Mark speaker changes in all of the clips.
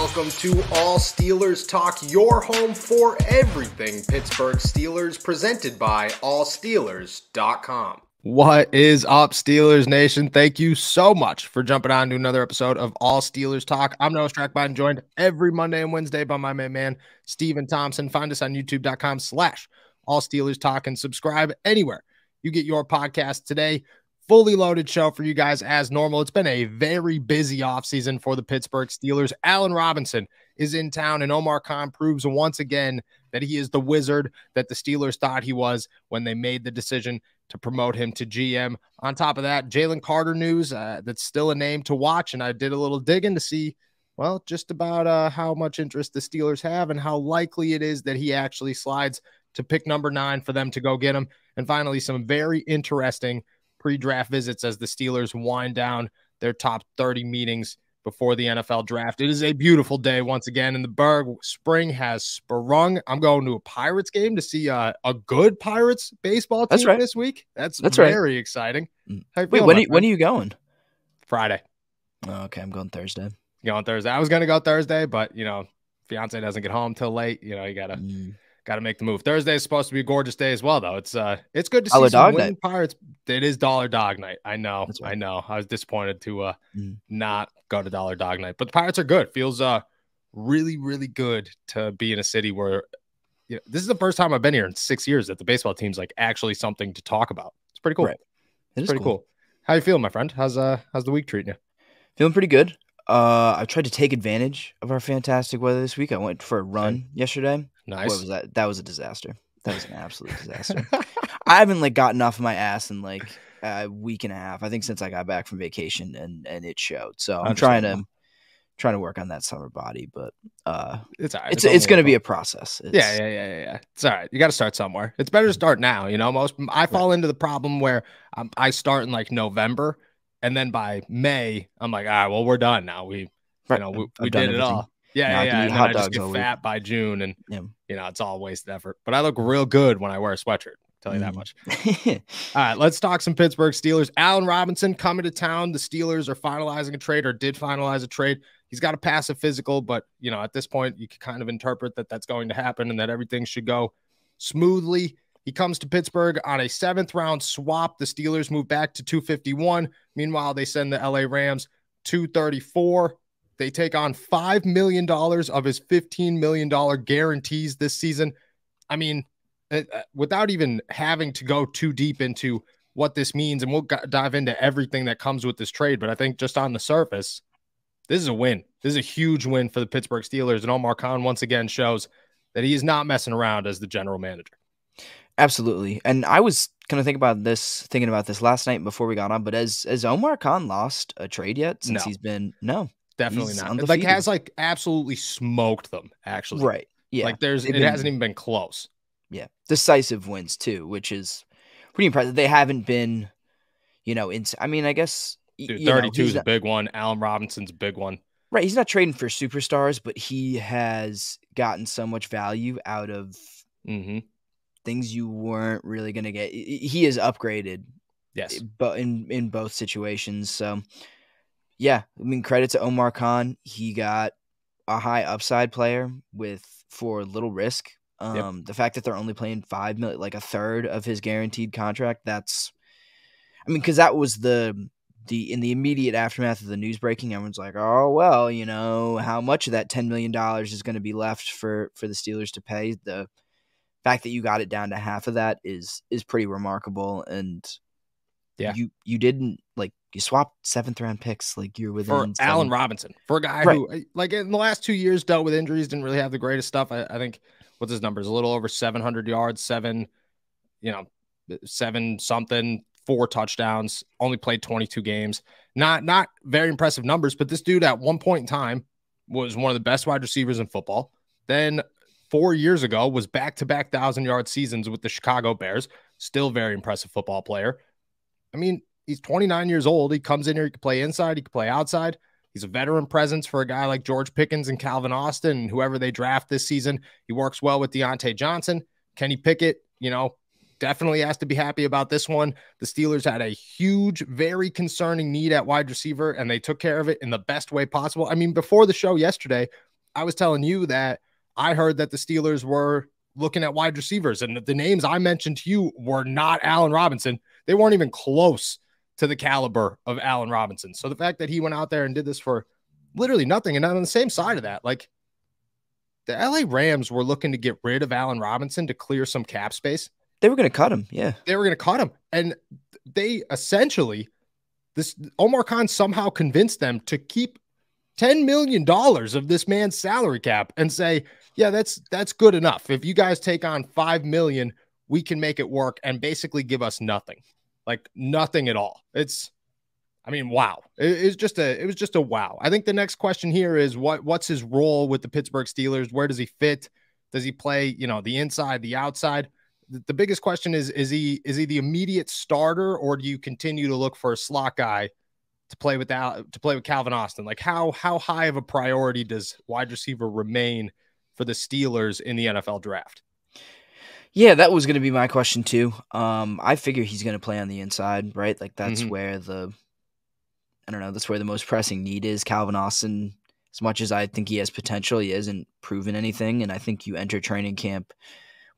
Speaker 1: welcome to All Steelers Talk, your home for everything Pittsburgh Steelers, presented by allsteelers.com.
Speaker 2: What is up, Steelers Nation? Thank you so much for jumping on to another episode of All Steelers Talk. I'm Noah Strackbine, joined every Monday and Wednesday by my main man, Steven Thompson. Find us on youtube.com/All Steelers Talk and subscribe anywhere you get your podcast today. Fully loaded show for you guys as normal. It's been a very busy offseason for the Pittsburgh Steelers. Allen Robinson is in town, and Omar Khan proves once again that he is the wizard that the Steelers thought he was when they made the decision to promote him to GM. On top of that, Jalen Carter news, that's still a name to watch, and I did a little digging to see, well, just about how much interest the Steelers have and how likely it is that he actually slides to pick number 9 for them to go get him. And finally, some very interesting pre-draft visits as the Steelers wind down their top 30 meetings before the NFL draft. It is a beautiful day once again in the Berg. Spring has sprung. I'm going to a Pirates game to see a good Pirates baseball team this week. That's very exciting.
Speaker 3: Wait, when are you going?
Speaker 2: Friday.
Speaker 3: Oh, okay, I'm going Thursday.
Speaker 2: You going Thursday? I was going to go Thursday, but fiance doesn't get home till late. You gotta make the move. Thursday is supposed to be a gorgeous day as well, though. It's good to see some winning Pirates. It is Dollar Dog Night. I know. Right. I know. I was disappointed to not go to Dollar Dog Night, but the Pirates are good. Feels really, really good to be in a city where this is the first time I've been here in 6 years that the baseball team's like actually something to talk about. It's pretty cool. Right. It's pretty cool. How you feeling, my friend? How's the week treating you?
Speaker 3: Feeling pretty good. I tried to take advantage of our fantastic weather this week. I went for a run yesterday.
Speaker 2: Nice.
Speaker 3: What was that? That was a disaster. That was an absolute disaster. I haven't gotten off my ass in a week and a half. I think since I got back from vacation, and it showed. So I'm trying to work on that summer body, but
Speaker 2: it's all right.
Speaker 3: It's going to be a process.
Speaker 2: Yeah. It's all right. You got to start somewhere. It's better to start now. I fall into the problem where I start in November, and then by May I'm like, all right, well, we're done now. We did it all. Yeah. And then I just get fat by June, and it's all wasted effort. But I look real good when I wear a sweatshirt. Tell you that much. All right, let's talk some Pittsburgh Steelers. Allen Robinson coming to town. The Steelers are finalizing a trade, or did finalize a trade. He's got to pass a physical, but at this point, you can kind of interpret that that's going to happen and that everything should go smoothly. He comes to Pittsburgh on a 7th-round swap. The Steelers move back to 251. Meanwhile, they send the LA Rams 234. They take on $5 million of his $15 million guarantees this season. I mean, without even having to go too deep into what this means, and we'll dive into everything that comes with this trade, but I think just on the surface, this is a win. This is a huge win for the Pittsburgh Steelers, and Omar Khan once again shows that he is not messing around as the general manager.
Speaker 3: Absolutely. And I was kind of thinking about this last night before we got on, but has Omar Khan lost a trade yet since he's been – No.
Speaker 2: Definitely
Speaker 3: he's
Speaker 2: not.
Speaker 3: Undefeated.
Speaker 2: Has absolutely smoked them, actually.
Speaker 3: Right. Yeah.
Speaker 2: It hasn't even been close.
Speaker 3: Yeah. Decisive wins too, which is pretty impressive. They haven't been, I guess.
Speaker 2: Dude, 32 is a big one. Allen Robinson's a big one.
Speaker 3: Right. He's not trading for superstars, but he has gotten so much value out of things you weren't really going to get. He has upgraded.
Speaker 2: Yes.
Speaker 3: But in both situations. So, yeah, credit to Omar Khan. He got a high upside player for little risk. The fact that they're only playing $5 million, a third of his guaranteed contract, because that was in the immediate aftermath of the news breaking, everyone's like, oh, well, how much of that $10 million is going to be left for the Steelers to pay? The fact that you got it down to half of that is pretty remarkable. And you didn't you swapped 7th-round picks. You're within
Speaker 2: for Allen Robinson, for a guy who in the last 2 years dealt with injuries, didn't really have the greatest stuff. I think what's his numbers? A little over 700 yards, 7 something, 4 touchdowns, only played 22 games. Not very impressive numbers, but this dude at one point in time was one of the best wide receivers in football. Then 4 years ago was back-to-back 1,000-yard seasons with the Chicago Bears. Still very impressive football player. He's 29 years old. He comes in here. He can play inside. He can play outside. He's a veteran presence for a guy like George Pickens and Calvin Austin and whoever they draft this season. He works well with Deontay Johnson. Kenny Pickett, definitely has to be happy about this one. The Steelers had a huge, very concerning need at wide receiver, and they took care of it in the best way possible. Before the show yesterday, I was telling you that I heard that the Steelers were looking at wide receivers, and the names I mentioned to you were not Allen Robinson. They weren't even close to the caliber of Allen Robinson. So the fact that he went out there and did this for literally nothing, and on the same side of that, like the LA Rams were looking to get rid of Allen Robinson to clear some cap space.
Speaker 3: They were going to cut him. Yeah.
Speaker 2: They were going to cut him. And they essentially, Omar Khan somehow convinced them to keep $10 million of this man's salary cap and say, yeah, that's good enough. If you guys take on $5 million, we can make it work, and basically give us nothing, like nothing at all. Wow. It was just a wow. I think the next question here is what's his role with the Pittsburgh Steelers? Where does he fit? Does he play, the inside, the outside? The biggest question is he the immediate starter, or do you continue to look for a slot guy to play with Calvin Austin? Like how high of a priority does wide receiver remain for the Steelers in the NFL draft?
Speaker 3: Yeah, that was going to be my question too. I figure he's going to play on the inside, right? Like that's where that's where the most pressing need is. Calvin Austin, as much as I think he has potential, he hasn't proven anything. And I think you enter training camp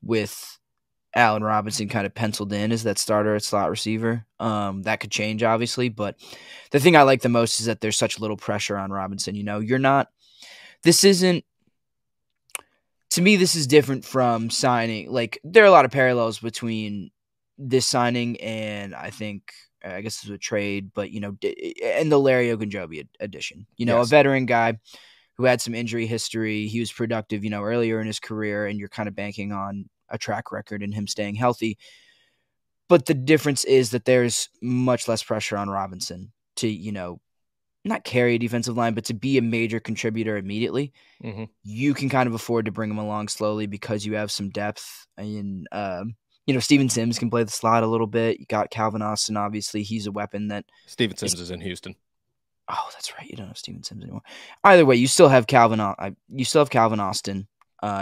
Speaker 3: with Allen Robinson kind of penciled in as that starter at slot receiver. That could change, obviously. But the thing I like the most is that there's such little pressure on Robinson. To me, this is different from signing. Like, there are a lot of parallels between this signing and I guess this was a trade, but, and the Larry Ogunjobi addition. A veteran guy who had some injury history. He was productive, earlier in his career, and you're kind of banking on a track record and him staying healthy. But the difference is that there's much less pressure on Robinson to, not carry a defensive line, but to be a major contributor immediately. Mm-hmm. You can kind of afford to bring him along slowly because you have some depth. And, Steven Sims can play the slot a little bit. You got Calvin Austin, obviously. He's a weapon that
Speaker 2: Steven Sims is in Houston.
Speaker 3: Oh, that's right. You don't have Steven Sims anymore. Either way, you still have Calvin Austin.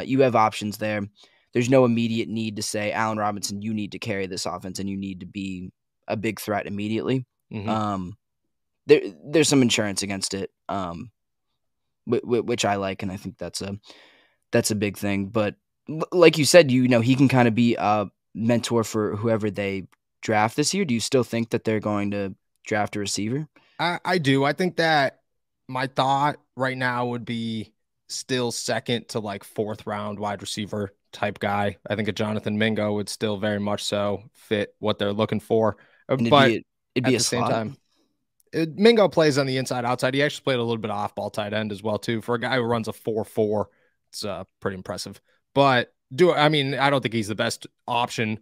Speaker 3: You have options there. There's no immediate need to say, Allen Robinson, you need to carry this offense and you need to be a big threat immediately. Mm-hmm. There's some insurance against it, which I like, and I think that's a big thing. But like you said, he can kind of be a mentor for whoever they draft this year. Do you still think that they're going to draft a receiver?
Speaker 2: I do. I think that my thought right now would be still second to like fourth round wide receiver type guy. I think a Jonathan Mingo would still very much so fit what they're looking for. But
Speaker 3: it'd be a same time.
Speaker 2: Mingo plays on the inside outside. He actually played a little bit of off-ball tight end as well too. For a guy who runs a 4.4, it's pretty impressive. But I don't think he's the best option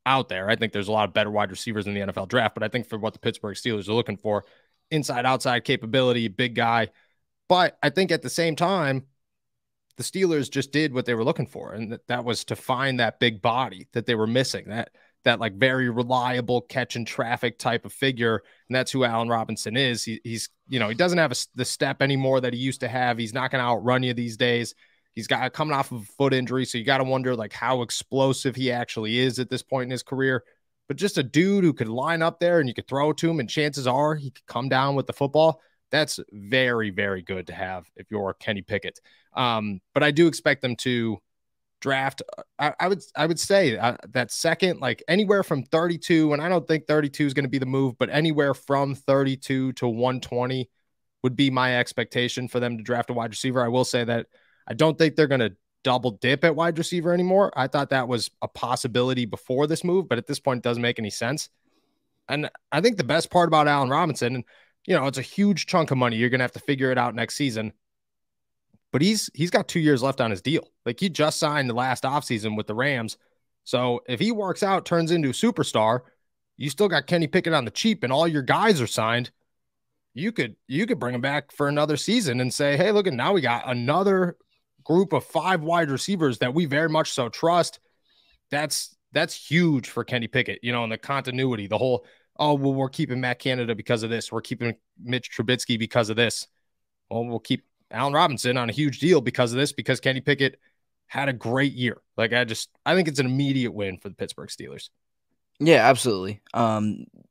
Speaker 2: out there. I think there's a lot of better wide receivers in the NFL draft, but I think for what the Pittsburgh Steelers are looking for, inside outside capability, big guy. But I think at the same time, the Steelers just did what they were looking for, and that was to find that big body that they were missing. That like very reliable catch and traffic type of figure. And that's who Allen Robinson is. He's he doesn't have the step anymore that he used to have. He's not going to outrun you these days. He's got coming off of a foot injury. So you got to wonder like how explosive he actually is at this point in his career, but just a dude who could line up there and you could throw it to him and chances are he could come down with the football. That's very, very good to have if you're Kenny Pickett. But I do expect them to draft. I would say that second, like anywhere from 32, and I don't think 32 is going to be the move, but anywhere from 32 to 120 would be my expectation for them to draft a wide receiver. I will say that I don't think they're going to double dip at wide receiver anymore. I thought that was a possibility before this move, but at this point it doesn't make any sense. And I think the best part about Allen Robinson, and it's a huge chunk of money. You're going to have to figure it out next season. But he's got 2 years left on his deal. Like he just signed the last offseason with the Rams. So if he works out, turns into a superstar, you still got Kenny Pickett on the cheap and all your guys are signed. You could bring him back for another season and say, hey, look, and now we got another group of 5 wide receivers that we very much so trust. That's huge for Kenny Pickett, and the continuity, the whole, oh, well, we're keeping Matt Canada because of this. We're keeping Mitch Trubisky because of this. Well, we'll keep Allen Robinson on a huge deal because of this, because Kenny Pickett had a great year. Like I think it's an immediate win for the Pittsburgh Steelers.
Speaker 3: Yeah, absolutely.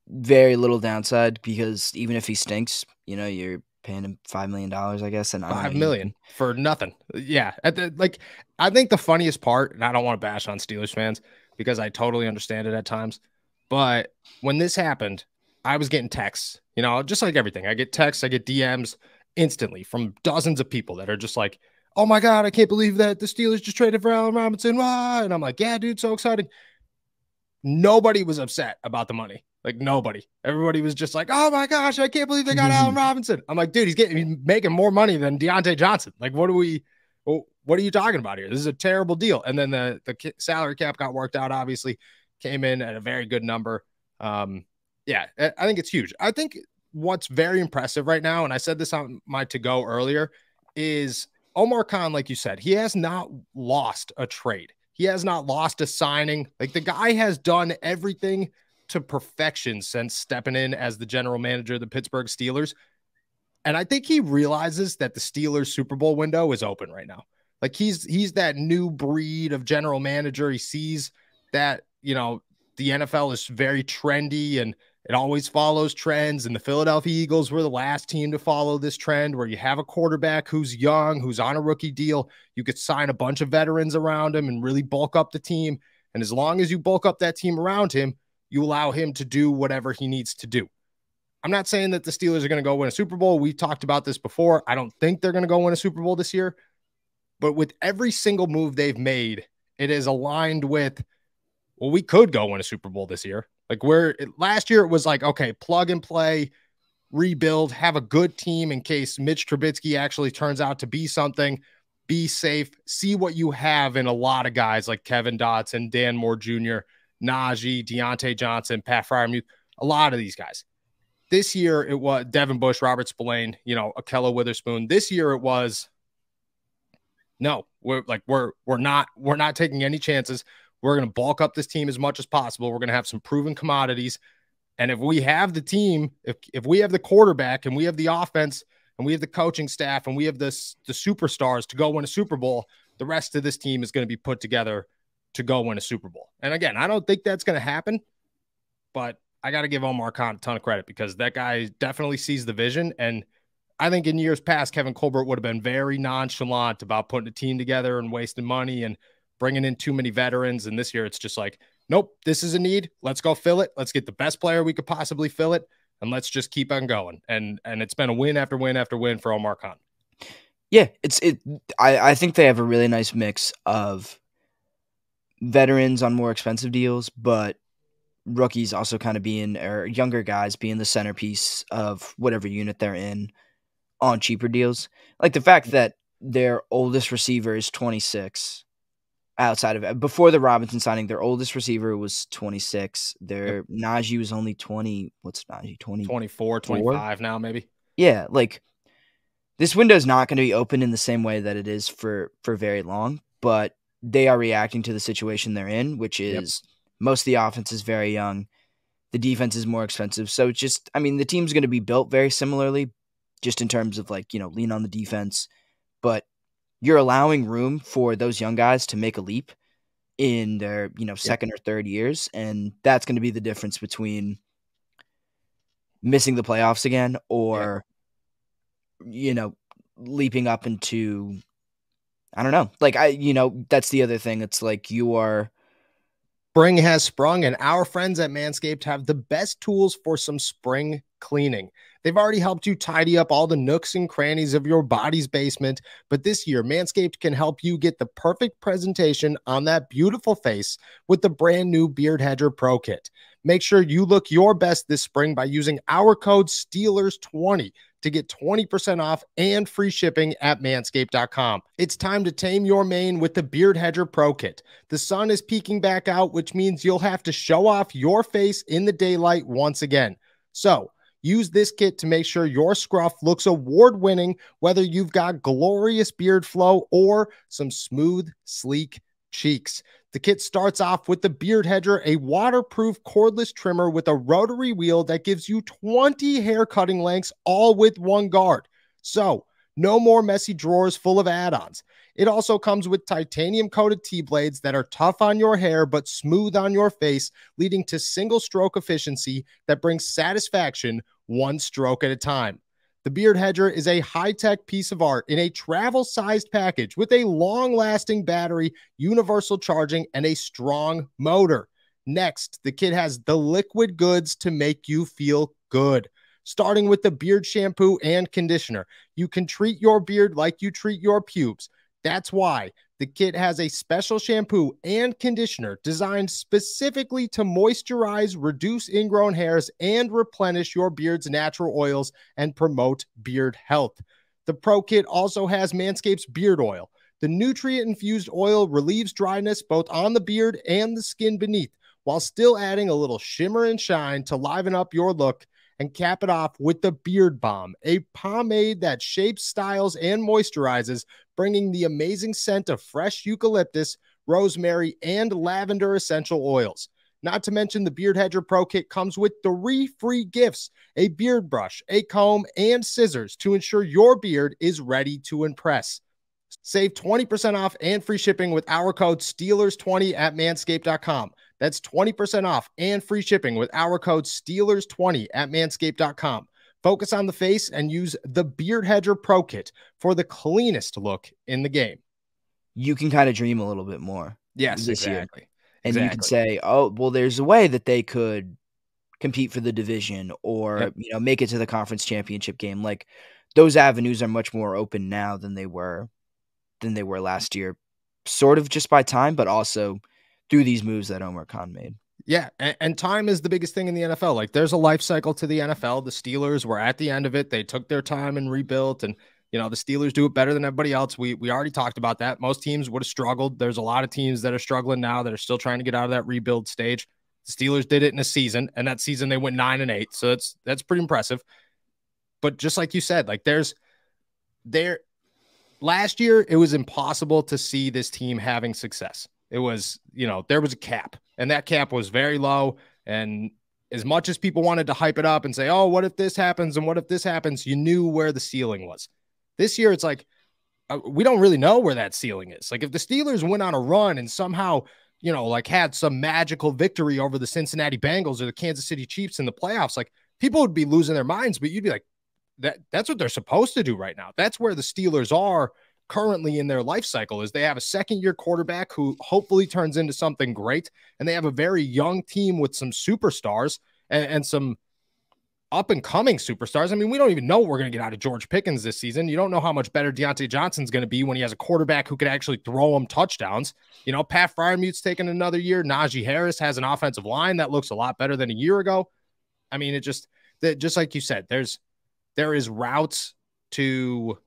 Speaker 3: Very little downside because even if he stinks, you're paying him $5 million, I guess. And I don't know,
Speaker 2: $5 million for nothing. Yeah. I think the funniest part, and I don't want to bash on Steelers fans because I totally understand it at times, but when this happened, I was getting texts, just like everything. I get texts, I get DMs instantly from dozens of people that are just like, oh my God, I can't believe that the Steelers just traded for Allen Robinson. Wah! And I'm like, yeah, dude, so excited. Nobody was upset about the money. Like nobody. Everybody was just like, oh my gosh, I can't believe they got Allen Robinson. I'm like, dude, he's making more money than Deontay Johnson. Like, what are you talking about here? This is a terrible deal. And then the salary cap got worked out, obviously, came in at a very good number. Yeah, I think it's huge. I think what's very impressive right now, and I said this on my to-go earlier, is Omar Khan, like you said, he has not lost a trade. He has not lost a signing. Like the guy has done everything to perfection since stepping in as the general manager of the Pittsburgh Steelers. And I think he realizes that the Steelers Super Bowl window is open right now. Like he's that new breed of general manager. He sees that, the NFL is very trendy and it always follows trends. And the Philadelphia Eagles were the last team to follow this trend where you have a quarterback who's young, who's on a rookie deal. You could sign a bunch of veterans around him and really bulk up the team. And as long as you bulk up that team around him, you allow him to do whatever he needs to do. I'm not saying that the Steelers are going to go win a Super Bowl. We talked about this before. I don't think they're going to go win a Super Bowl this year. But with every single move they've made, it is aligned with, well, we could go win a Super Bowl this year. Like last year it was like, okay, plug and play, rebuild, have a good team in case Mitch Trubisky actually turns out to be something, be safe, see what you have in a lot of guys like Kevin Dotson, Dan Moore Jr., Najee, Deontay Johnson, Pat Freiermuth, a lot of these guys. This year it was Devin Bush, Robert Spillane, Ahkello Witherspoon. This year it was, no, we're not taking any chances. We're going to bulk up this team as much as possible. We're going to have some proven commodities. And if we have the team, if we have the quarterback and we have the offense and we have the coaching staff and we have the superstars to go win a Super Bowl, the rest of this team is going to be put together to go win a Super Bowl. And again, I don't think that's going to happen, but I got to give Omar Khan a ton of credit because that guy definitely sees the vision. And I think in years past, Kevin Colbert would have been very nonchalant about putting a team together and wasting money and bringing in too many veterans. And this year it's just like, nope, this is a need. Let's go fill it. Let's get the best player we could possibly fill it. And let's just keep on going. And it's been a win after win after win for Omar Khan.
Speaker 3: Yeah, I think they have a really nice mix of veterans on more expensive deals, but rookies also kind of or younger guys being the centerpiece of whatever unit they're in on cheaper deals. Like the fact that their oldest receiver is 26. Outside of it, before the Robinson signing, their oldest receiver was 26. Their Najee was only 20. What's Najee?
Speaker 2: 24, 25 now, maybe.
Speaker 3: Yeah, like this window is not going to be open in the same way that it is for very long, but they are reacting to the situation they're in, which is most of the offense is very young. The defense is more expensive. So the team's going to be built very similarly, just in terms of lean on the defense, but you're allowing room for those young guys to make a leap in their, second or third years. And that's going to be the difference between missing the playoffs again or, leaping up into, I don't know. Like, that's the other thing. It's like
Speaker 2: Spring has sprung, and our friends at Manscaped have the best tools for some spring cleaning. They've already helped you tidy up all the nooks and crannies of your body's basement, but this year, Manscaped can help you get the perfect presentation on that beautiful face with the brand new Beard Hedger Pro Kit. Make sure you look your best this spring by using our code STEELERS20 to get 20% off and free shipping at manscaped.com. It's time to tame your mane with the Beard Hedger Pro Kit. The sun is peeking back out, which means you'll have to show off your face in the daylight once again. So, use this kit to make sure your scruff looks award-winning, whether you've got glorious beard flow or some smooth, sleek cheeks. The kit starts off with the Beard Hedger, a waterproof cordless trimmer with a rotary wheel that gives you 20 hair cutting lengths, all with one guard. So, no more messy drawers full of add-ons. It also comes with titanium-coated T-blades that are tough on your hair but smooth on your face, leading to single-stroke efficiency that brings satisfaction one stroke at a time. The The Beard Hedger is a high-tech piece of art in a travel-sized package with a long-lasting battery, universal charging, and a strong motor. Next, the kit has the liquid goods to make you feel good. Starting with the beard shampoo and conditioner. You can treat your beard like you treat your pubes. That's why the kit has a special shampoo and conditioner designed specifically to moisturize, reduce ingrown hairs, and replenish your beard's natural oils and promote beard health. The Pro Kit also has Manscaped's beard oil. The nutrient-infused oil relieves dryness both on the beard and the skin beneath, while still adding a little shimmer and shine to liven up your look. And cap it off with the Beard Balm, a pomade that shapes, styles, and moisturizes, bringing the amazing scent of fresh eucalyptus, rosemary, and lavender essential oils. Not to mention the Beard Hedger Pro Kit comes with 3 free gifts, a beard brush, a comb, and scissors to ensure your beard is ready to impress. Save 20% off and free shipping with our code Steelers20 at manscaped.com. That's 20% off and free shipping with our code Steelers20 at manscaped.com. Focus on the face and use the Beard Hedger Pro Kit for the cleanest look in the game.
Speaker 3: You can kind of dream a little bit more.
Speaker 2: Yes,
Speaker 3: this
Speaker 2: exactly.
Speaker 3: year. And you can say, oh, well, there's a way that they could compete for the division or, make it to the conference championship game. Like, those avenues are much more open now than they were last year, sort of just by time, but also through these moves that Omar Khan made.
Speaker 2: Yeah, and time is the biggest thing in the NFL. Like, there's a life cycle to the NFL. The Steelers were at the end of it. They took their time and rebuilt, and the Steelers do it better than everybody else. We already talked about that. Most teams would have struggled. There's a lot of teams that are struggling now that are still trying to get out of that rebuild stage. The Steelers did it in a season, and that season they went 9-8. So that's pretty impressive. But just like you said, like last year, it was impossible to see this team having success. It was, there was a cap, and that cap was very low. And as much as people wanted to hype it up and say, oh, what if this happens? And what if this happens? You knew where the ceiling was. This year, it's like, we don't really know where that ceiling is. Like, if the Steelers went on a run and somehow, had some magical victory over the Cincinnati Bengals or the Kansas City Chiefs in the playoffs, like, people would be losing their minds, but you'd be like, that's what they're supposed to do right now. That's where the Steelers are currently in their life cycle, is they have a second-year quarterback who hopefully turns into something great, and they have a very young team with some superstars and some up-and-coming superstars. I mean, we don't even know what we're going to get out of George Pickens this season. You don't know how much better Deontay Johnson's going to be when he has a quarterback who could actually throw him touchdowns. Pat Fryermuth's taken another year. Najee Harris has an offensive line that looks a lot better than a year ago. I mean, it just like you said, there is routes to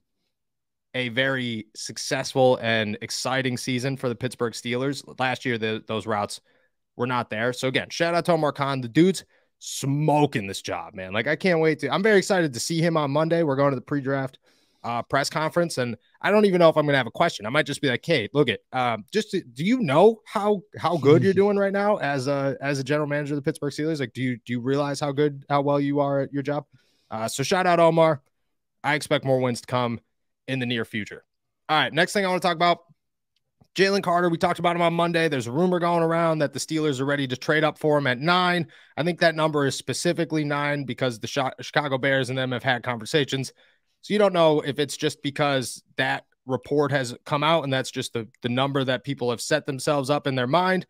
Speaker 2: a very successful and exciting season for the Pittsburgh Steelers. Last year, those routes were not there. So again, shout out to Omar Khan. The dude's smoking this job, man. Like, I can't wait I'm very excited to see him on Monday. We're going to the pre-draft press conference, and I don't even know if I'm going to have a question. I might just be like, hey, look do you know how good you're doing right now as a general manager of the Pittsburgh Steelers? Like, do you realize how well you are at your job? So shout out Omar. I expect more wins to come in the near future. All right, next thing I want to talk about, Jalen Carter. We talked about him on Monday. There's a rumor going around that the Steelers are ready to trade up for him at 9. I think that number is specifically 9 because the Chicago Bears and them have had conversations. So you don't know if it's just because that report has come out and that's just the number that people have set themselves up in their mind,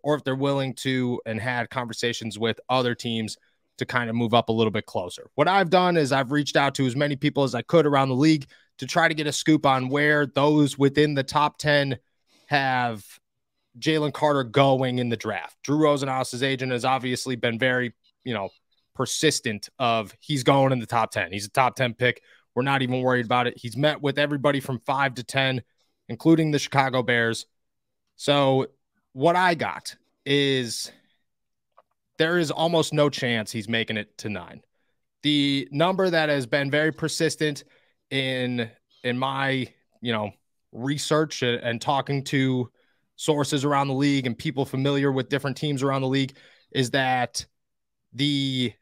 Speaker 2: or if they're willing to and had conversations with other teams to kind of move up a little bit closer. What I've done is I've reached out to as many people as I could around the league to try to get a scoop on where those within the top 10 have Jalen Carter going in the draft. Drew Rosenhaus's agent has obviously been very, persistent of he's going in the top 10. He's a top 10 pick. We're not even worried about it. He's met with everybody from 5 to 10, including the Chicago Bears. So what I got is there is almost no chance he's making it to 9. The number that has been very persistent in my, research and talking to sources around the league and people familiar with different teams around the league is that the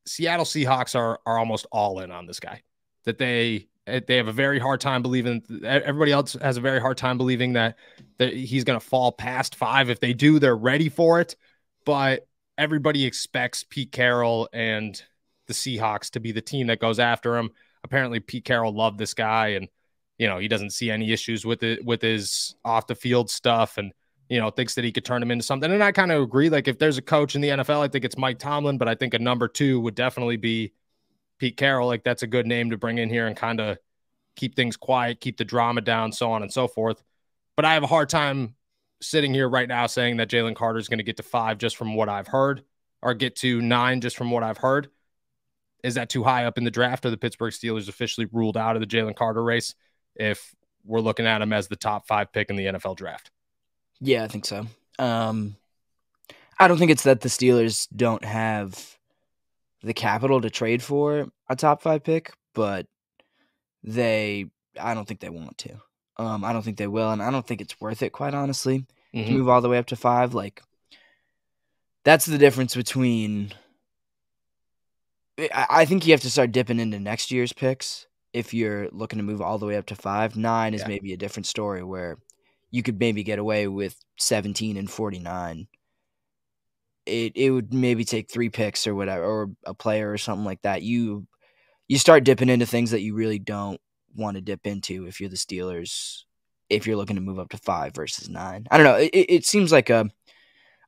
Speaker 2: Seattle Seahawks are almost all in on this guy, that they have a very hard time believing. Everybody else has a very hard time believing that he's going to fall past 5. If they do, they're ready for it. But everybody expects Pete Carroll and the Seahawks to be the team that goes after him. apparently Pete Carroll loved this guy, and he doesn't see any issues with his off the field stuff, and thinks that he could turn him into something. And I kind of agree. Like, if there's a coach in the NFL, I think it's Mike Tomlin, but I think a number 2 would definitely be Pete Carroll. Like, that's a good name to bring in here and kind of keep things quiet, keep the drama down, so on and so forth. But I have a hard time sitting here right now saying that Jalen Carter is going to get to 5 just from what I've heard, or get to 9 just from what I've heard. Is that too high up in the draft? Are the Pittsburgh Steelers officially ruled out of the Jalen Carter race if we're looking at him as the top 5 pick in the NFL draft?
Speaker 3: Yeah, I think so. I don't think it's that the Steelers don't have the capital to trade for a top 5 pick, but I don't think they want to. I don't think they will, and I don't think it's worth it, quite honestly, to move all the way up to 5. Like, that's the difference between. I think you have to start dipping into next year's picks if you're looking to move all the way up to 5. 9 is maybe a different story where you could maybe get away with 17 and 49. It would maybe take 3 picks or whatever, or a player or something like that. You start dipping into things that you really don't want to dip into if you're the Steelers, if you're looking to move up to 5 versus 9. I don't know. It seems like a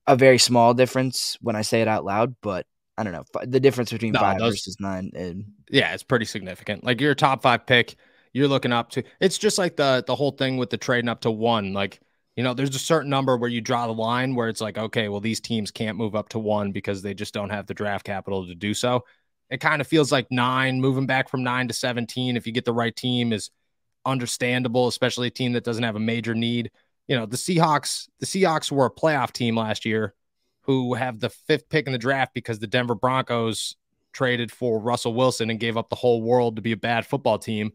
Speaker 3: very small difference when I say it out loud, but I don't know. The difference between 5 versus 9.
Speaker 2: Yeah, it's pretty significant. Like, your top 5 pick, you're looking up to. It's just like the whole thing with the trading up to 1. Like, there's a certain number where you draw the line where it's like, okay, well, these teams can't move up to 1 because they just don't have the draft capital to do so. It kind of feels like 9, moving back from 9 to 17, if you get the right team, is understandable, especially a team that doesn't have a major need. The Seahawks were a playoff team last year who have the 5th pick in the draft because the Denver Broncos traded for Russell Wilson and gave up the whole world to be a bad football team.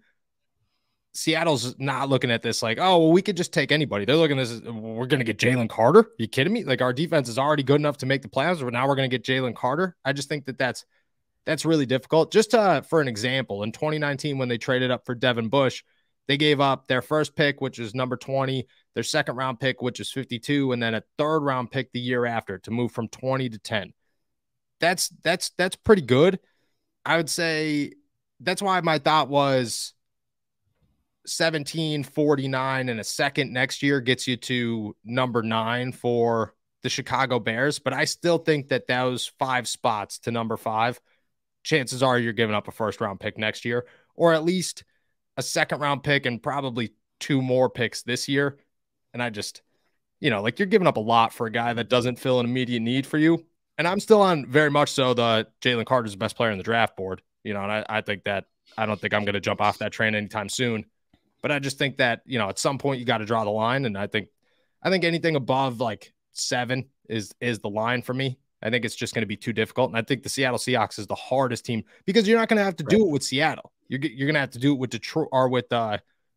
Speaker 2: Seattle's not looking at this like, oh, well, we could just take anybody. They're looking at this as, we're going to get Jalen Carter. Are you kidding me? Like, our defense is already good enough to make the playoffs, but now we're going to get Jalen Carter. I just think that that's really difficult. Just for an example, in 2019, when they traded up for Devin Bush, they gave up their first pick, which was number 20, their second round pick, which is 52, and then a third round pick the year after to move from 20 to 10. That's pretty good. I would say that's why my thought was 17, 49, and a second next year gets you to number 9 for the Chicago Bears. But I still think that those 5 spots to number 5, chances are you're giving up a first round pick next year, or at least a second round pick and probably 2 more picks this year. And I just, like, you're giving up a lot for a guy that doesn't fill an immediate need for you. And I'm still on very much so the Jalen Carter's the best player in the draft board, and I think that I don't think I'm going to jump off that train anytime soon. But I just think that, at some point you got to draw the line. And I think anything above like 7 is the line for me. I think it's just going to be too difficult. And I think the Seattle Seahawks is the hardest team because you're not going to have to do it with Seattle. You're going to have to do it with Detroit or with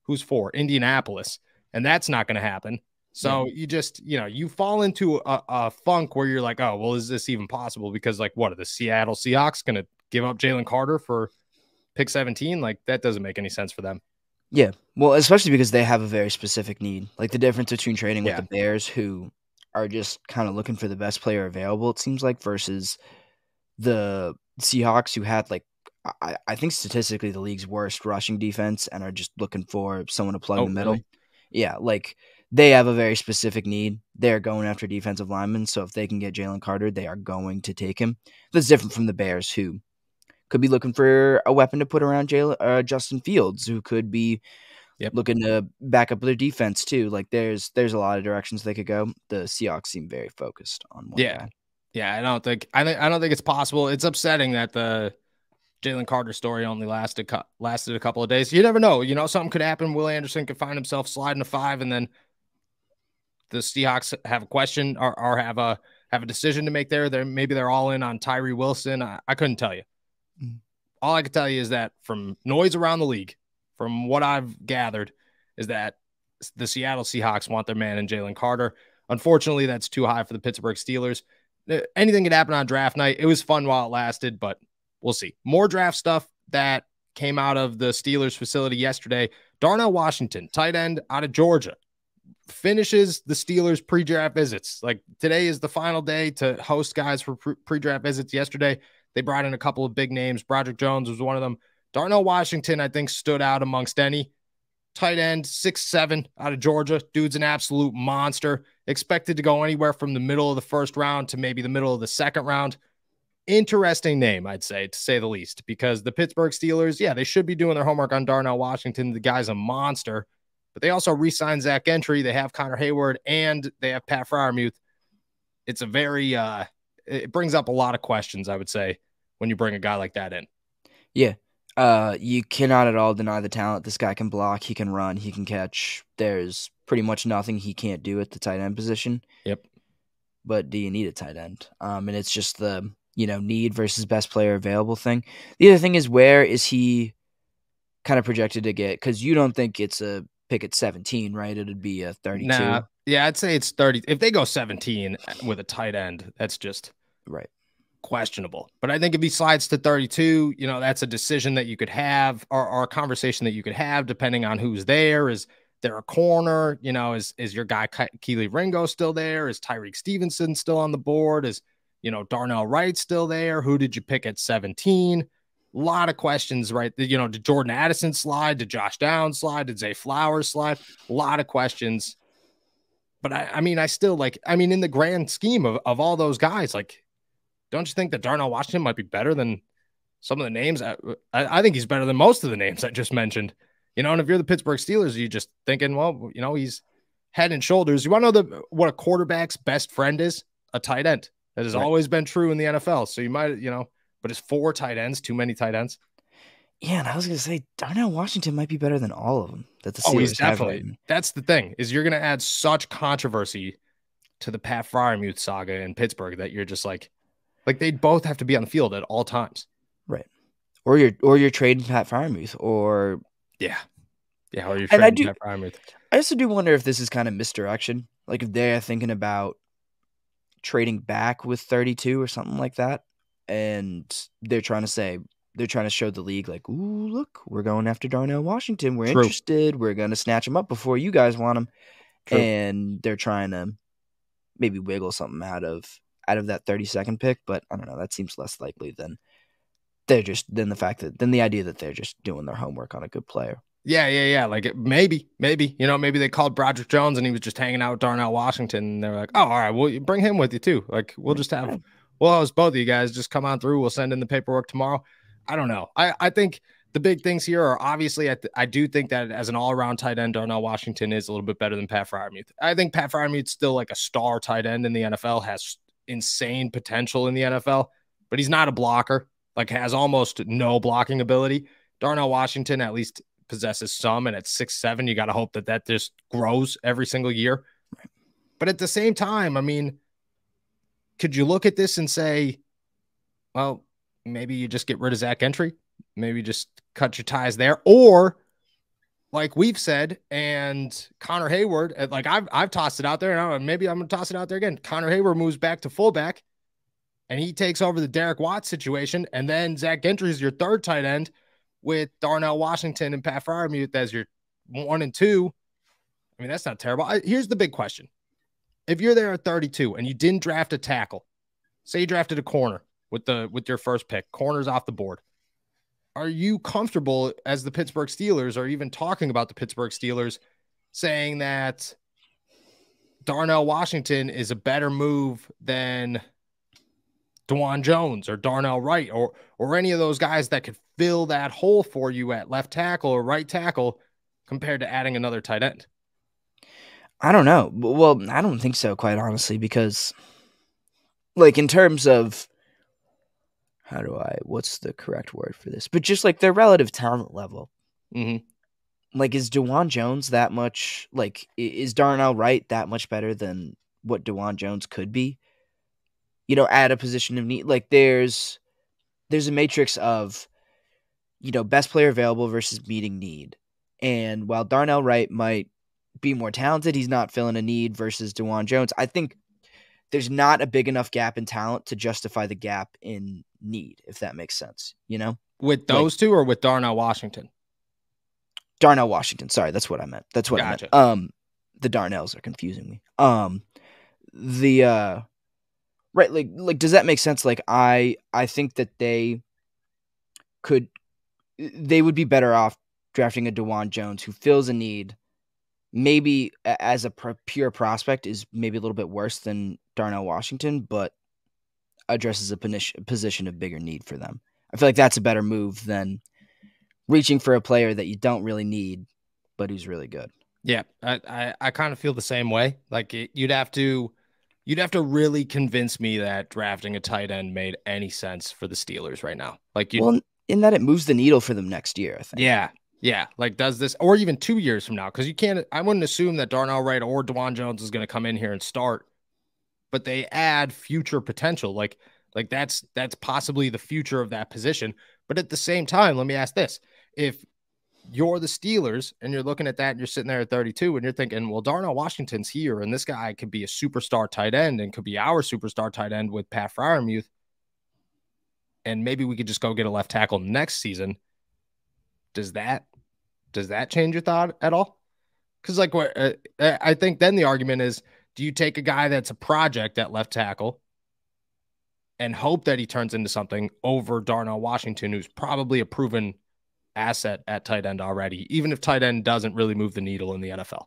Speaker 2: who's 4? Indianapolis. And that's not going to happen. So you just, you fall into a funk where you're like, oh, well, is this even possible? Because, like, what are the Seattle Seahawks going to give up Jalen Carter for pick 17? Like, that doesn't make any sense for them.
Speaker 3: Yeah. Well, especially because they have a very specific need. Like, the difference between trading with the Bears, who are just kind of looking for the best player available, it seems like, versus the Seahawks, who had, like, I think statistically the league's worst rushing defense and are just looking for someone to plug in the middle.
Speaker 2: Really?
Speaker 3: Yeah, like, they have a very specific need. They're going after defensive linemen, so if they can get Jalen Carter, they are going to take him. That's different from the Bears, who could be looking for a weapon to put around Justin Fields, who could be looking to back up their defense too. Like, there's a lot of directions they could go. The Seahawks seem very focused on one guy.
Speaker 2: Yeah, I don't think it's possible. It's upsetting that the Jalen Carter story only lasted a couple of days. You never know. Something could happen. Will Anderson could find himself sliding to 5, and then the Seahawks have a question or have a decision to make there. Maybe they're all in on Tyree Wilson. I couldn't tell you. All I can tell you is that from noise around the league, from what I've gathered, is that the Seattle Seahawks want their man in Jalen Carter. Unfortunately, that's too high for the Pittsburgh Steelers. Anything could happen on draft night. It was fun while it lasted, but we'll see. More draft stuff that came out of the Steelers facility yesterday. Darnell Washington, tight end out of Georgia, finishes the Steelers pre-draft visits. Like, today is the final day to host guys for pre-draft visits. Yesterday, they brought in a couple of big names. Broderick Jones was one of them. Darnell Washington, I think, stood out amongst any. Tight end, 6'7" out of Georgia. Dude's an absolute monster. Expected to go anywhere from the middle of the first round to maybe the middle of the second round. Interesting name, I'd say, to say the least, because the Pittsburgh Steelers, yeah, they should be doing their homework on Darnell Washington. The guy's a monster, but they also re-signed Zach Gentry. They have Connor Hayward, and they have Pat Freiermuth. It's a very, it brings up a lot of questions, I would say, when you bring a guy like that in.
Speaker 3: Yeah. You cannot at all deny the talent. This guy can block, he can run, he can catch. There's pretty much nothing he can't do at the tight end position.
Speaker 2: Yep.
Speaker 3: But do you need a tight end? And it's just the, need versus best player available thing. The other thing is, where is he kind of projected to get? Because you don't think it's a pick at 17, right? It'd be a 32.
Speaker 2: Nah, yeah, I'd say it's 30. If they go 17 with a tight end, that's just
Speaker 3: right.
Speaker 2: Questionable. But I think if he slides to 32, that's a decision that you could have, or a conversation that you could have depending on who's there. Is there a corner? Is your guy Keely Ringo still there? Is Tyreek Stevenson still on the board? Is Darnell Wright still there? Who did you pick at 17? A lot of questions, right? Did Jordan Addison slide? Did Josh Downs slide? Did Zay Flowers slide? A lot of questions. But I still in the grand scheme of all those guys, don't you think that Darnell Washington might be better than some of the names? I think he's better than most of the names I just mentioned. And if you're the Pittsburgh Steelers, you're just thinking, well, he's head and shoulders. You want to know what a quarterback's best friend is? A tight end. That has always been true in the NFL. So you might, but it's 4 tight ends, too many tight ends.
Speaker 3: Yeah, and I was going to say Darnell Washington might be better than all of them that the Steelers
Speaker 2: he's definitely. That's the thing, is you're going to add such controversy to the Pat Freiermuth saga in Pittsburgh that you're just like they'd both have to be on the field at all times.
Speaker 3: Right. Or you're trading Pat Freiermuth, or
Speaker 2: or you're trading Pat Freiermuth.
Speaker 3: I also do wonder if this is kind of misdirection. Like if they're thinking about trading back with 32 or something like that, and they're trying to show the league like, ooh, look, we're going after Darnell Washington. We're interested. We're going to snatch him up before you guys want him. True. And they're trying to maybe wiggle something out of that 32nd pick, but I don't know. That seems less likely than the idea that they're just doing their homework on a good player.
Speaker 2: Yeah. Maybe they called Broderick Jones and he was just hanging out with Darnell Washington. And they're like, oh, all right, well, bring him with you too. We'll just have, host both of you guys, just come on through. We'll send in the paperwork tomorrow. I don't know. I think the big things here are obviously I do think that as an all-around tight end, Darnell Washington is a little bit better than Pat Freiermuth. I think Pat Freiermuth's still like a star tight end in the NFL, has insane potential in the NFL, but he's not a blocker, has almost no blocking ability. Darnell Washington at least possesses some, and at 6'7", you got to hope that just grows every single year. Right. But at the same time, could you look at this and say, well, maybe you just get rid of Zach Gentry, maybe just cut your ties there, or like we've said, and Connor Hayward, I've tossed it out there, and maybe I'm going to toss it out there again. Connor Hayward moves back to fullback, and he takes over the Derek Watt situation, and then Zach Gentry is your third tight end with Darnell Washington and Pat Freiermuth as your 1 and 2. That's not terrible. Here's the big question. If you're there at 32 and you didn't draft a tackle, say you drafted a corner with your first pick, corners off the board, are you comfortable as the Pittsburgh Steelers, or even talking about the Pittsburgh Steelers, saying that Darnell Washington is a better move than DeJuan Jones or Darnell Wright or any of those guys that could fill that hole for you at left tackle or right tackle compared to adding another tight end?
Speaker 3: I don't know. Well, I don't think so, quite honestly, because in terms of what's the correct word for this? But just their relative talent level. Mm-hmm. Is DeJuan Jones that much, is Darnell Wright that much better than what DeJuan Jones could be? At a position of need. There's a matrix of, best player available versus meeting need. And while Darnell Wright might be more talented, he's not filling a need versus DeJuan Jones. I think there's not a big enough gap in talent to justify the gap in need, if that makes sense,
Speaker 2: With those two, or with Darnell Washington?
Speaker 3: Darnell Washington. Sorry, that's what I meant.
Speaker 2: Gotcha.
Speaker 3: I meant. The Darnells are confusing me. Right, does that make sense? I think that they could they would be better off drafting a DeJuan Jones who fills a need. Maybe as a pure prospect is maybe a little bit worse than Darnell Washington, but addresses a position of bigger need for them. I feel like that's a better move than reaching for a player that you don't really need, but who's really good.
Speaker 2: Yeah, I kind of feel the same way. Like you'd have to really convince me that drafting a tight end made any sense for the Steelers right now. Like
Speaker 3: well, in that it moves the needle for them next year, I think.
Speaker 2: Yeah. Like does this, or even 2 years from now? Because I wouldn't assume that Darnell Wright or DeJuan Jones is going to come in here and start, but they add future potential. Like that's possibly the future of that position. But at the same time, let me ask this: if you're the Steelers and you're looking at that and you're sitting there at 32 and you're thinking, well, Darnell Washington's here and this guy could be a superstar tight end and could be our superstar tight end with Pat Freiermuth, and maybe we could just go get a left tackle next season. Does that change your thought at all? Because like I think then the argument is, do you take a guy that's a project at left tackle and hope that he turns into something over Darnell Washington, who's probably a proven asset at tight end already, even if tight end doesn't really move the needle in the NFL?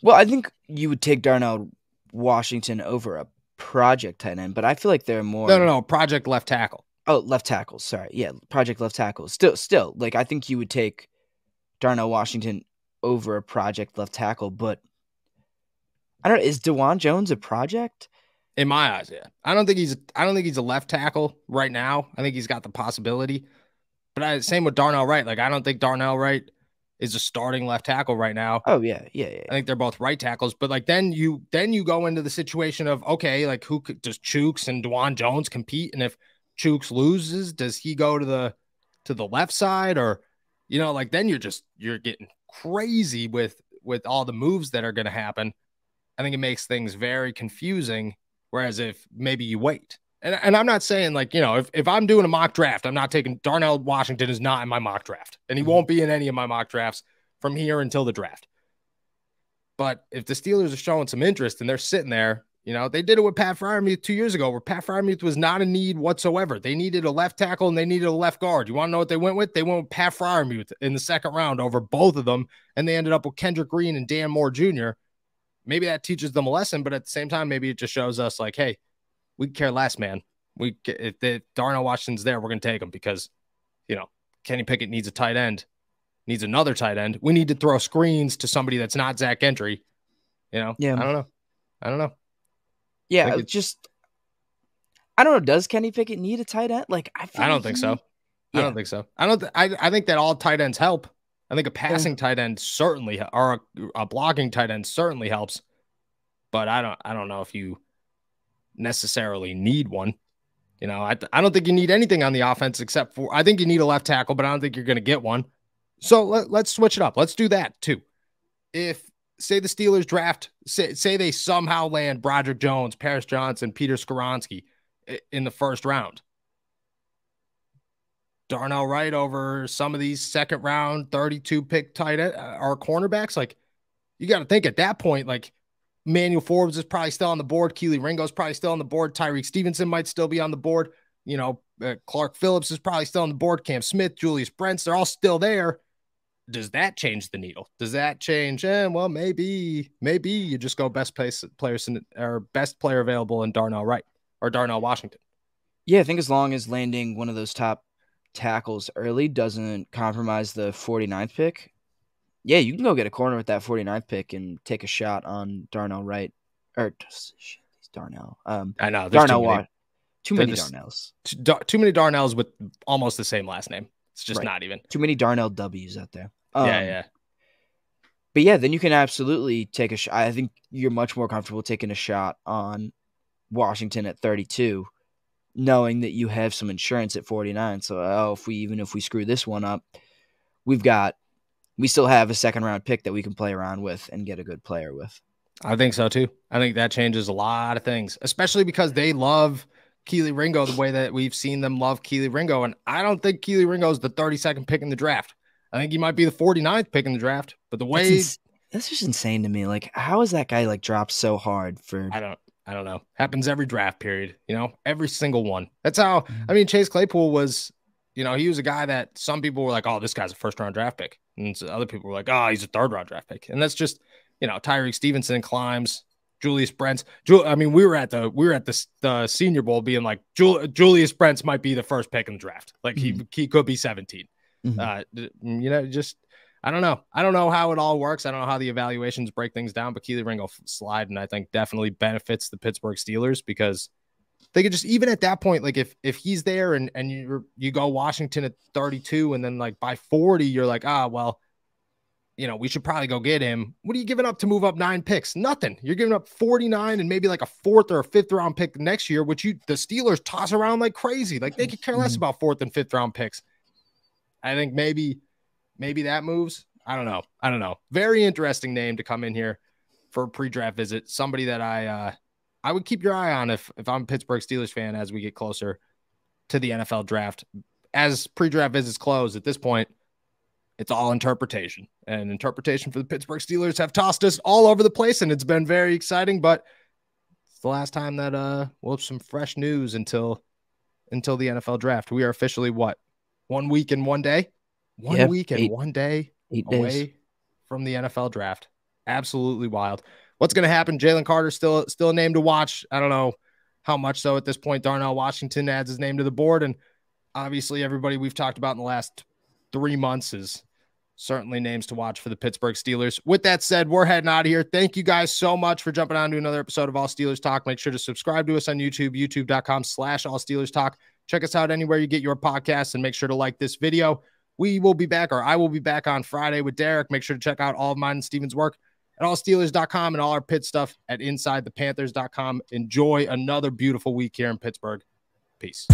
Speaker 3: Well, I think you would take Darnell Washington over a project tight end, but I feel like they're more...
Speaker 2: No, project left tackle.
Speaker 3: Oh, left tackle. Sorry. Yeah, project left tackle. Still, like I think you would take Darnell Washington over a project left tackle, but I don't know. Is DeJuan Jones a project?
Speaker 2: In my eyes, yeah. I don't think he's a left tackle right now. I think he's got the possibility. But same with Darnell Wright. Like I don't think Darnell Wright is a starting left tackle right now.
Speaker 3: Oh yeah.
Speaker 2: I think they're both right tackles. But like then you go into the situation of, okay, like does Chooks and DeJuan Jones compete? And if Chooks loses, does he go to the left side? Or, like then you're getting crazy with all the moves that are going to happen. I think it makes things very confusing. Whereas if maybe you wait, and I'm not saying like, if I'm doing a mock draft, I'm not taking Darnell Washington is not in my mock draft, and he won't be in any of my mock drafts from here until the draft. But if the Steelers are showing some interest and they're sitting there, they did it with Pat Freiermuth 2 years ago, where Pat Freiermuth was not a need whatsoever. They needed a left tackle and they needed a left guard. You want to know what they went with? They went with Pat Freiermuth in the second round over both of them, and they ended up with Kendrick Green and Dan Moore Jr. Maybe that teaches them a lesson, but at the same time, maybe it just shows us like, hey, we care less, man. If Darnell Washington's there, we're going to take him because, Kenny Pickett needs a tight end, needs another tight end. We need to throw screens to somebody that's not Zach Gentry. Yeah. I don't know.
Speaker 3: Yeah, I don't know. Does Kenny Pickett need a tight end? Like,
Speaker 2: I don't think so. I don't think so. I think that all tight ends help. I think a passing tight end certainly, or a blocking tight end certainly helps, but I don't know if you necessarily need one. I don't think you need anything on the offense except for, I think you need a left tackle, but I don't think you're going to get one. So let's switch it up. Let's do that too. If say the Steelers draft, say they somehow land Broderick Jones, Paris Johnson, Peter Skoronski in the first round, Darnell Wright over some of these second round 32 pick tight end or cornerbacks. Like you got to think at that point, like Manuel Forbes is probably still on the board. Keely Ringo is probably still on the board. Tyreek Stevenson might still be on the board. Clark Phillips is probably still on the board. Cam Smith, Julius Brents, they're all still there. Does that change the needle? Does that change? Well, maybe you just go best player available in Darnell Wright or Darnell Washington.
Speaker 3: Yeah, I think as long as landing one of those top tackles early doesn't compromise the 49th pick. Yeah, you can go get a corner with that 49th pick and take a shot on Darnell Wright. Or Darnell.
Speaker 2: I know.
Speaker 3: Darnell. Too many Darnells.
Speaker 2: Too many Darnells with almost the same last name. It's just not even.
Speaker 3: Too many Darnell W's out there.
Speaker 2: Yeah.
Speaker 3: But yeah, then you can absolutely take a shot. I think you're much more comfortable taking a shot on Washington at 32, knowing that you have some insurance at 49. So, if we screw this one up, we still have a second round pick that we can play around with and get a good player with.
Speaker 2: I think so too. I think that changes a lot of things, especially because they love Keely Ringo the way that we've seen them love Keely Ringo. And I don't think Keely Ringo is the 32nd pick in the draft. I think he might be the 49th pick in the draft, but the way
Speaker 3: that's just insane to me. Like, how is that guy dropped so hard for?
Speaker 2: I don't know. Happens every draft period, every single one. That's how, Chase Claypool was you know, he was a guy that some people were like, oh, this guy's a first-round draft pick. And so other people were like, oh, he's a third-round draft pick. And that's just, you know, Tyreek Stevenson climbs, Julius Brents. I mean, we were at the Senior Bowl being like, Julius Brents might be the first pick in the draft. Like he could be 17. You know, just I don't know. I don't know how it all works. I don't know how the evaluations break things down, but Kelee Ringo slide, and I think definitely benefits the Pittsburgh Steelers because they could just, even at that point, like if he's there and you go Washington at 32 and then like by 40, you're like, well, you know, we should probably go get him. What are you giving up to move up 9 picks? Nothing. You're giving up 49 and maybe like a 4th or a 5th round pick next year, which the Steelers toss around like crazy. Like they could care less about 4th and 5th round picks. I think maybe that moves. I don't know. Very interesting name to come in here for a pre-draft visit. Somebody that I would keep your eye on if I'm a Pittsburgh Steelers fan as we get closer to the NFL draft. As pre-draft visits close at this point, it's all interpretation. And interpretation for the Pittsburgh Steelers have tossed us all over the place, and it's been very exciting, but it's the last time that we'll have some fresh news until the NFL draft. We are officially 1 week and 1 day? 1 week and 1 day
Speaker 3: 8
Speaker 2: away
Speaker 3: days
Speaker 2: from the NFL draft. Absolutely wild. What's going to happen? Jalen Carter still a name to watch. I don't know how much so at this point. Darnell Washington adds his name to the board, and obviously everybody we've talked about in the last 3 months is certainly names to watch for the Pittsburgh Steelers. With that said, we're heading out of here. Thank you guys so much for jumping on to another episode of All Steelers Talk. Make sure to subscribe to us on YouTube, youtube.com/All Steelers Talk. Check us out anywhere you get your podcasts, and make sure to like this video. We will be back, or I will be back on Friday with Derek. Make sure to check out all of mine and Steven's work at allsteelers.com and all our Pitt stuff at insidethepanthers.com. Enjoy another beautiful week here in Pittsburgh. Peace.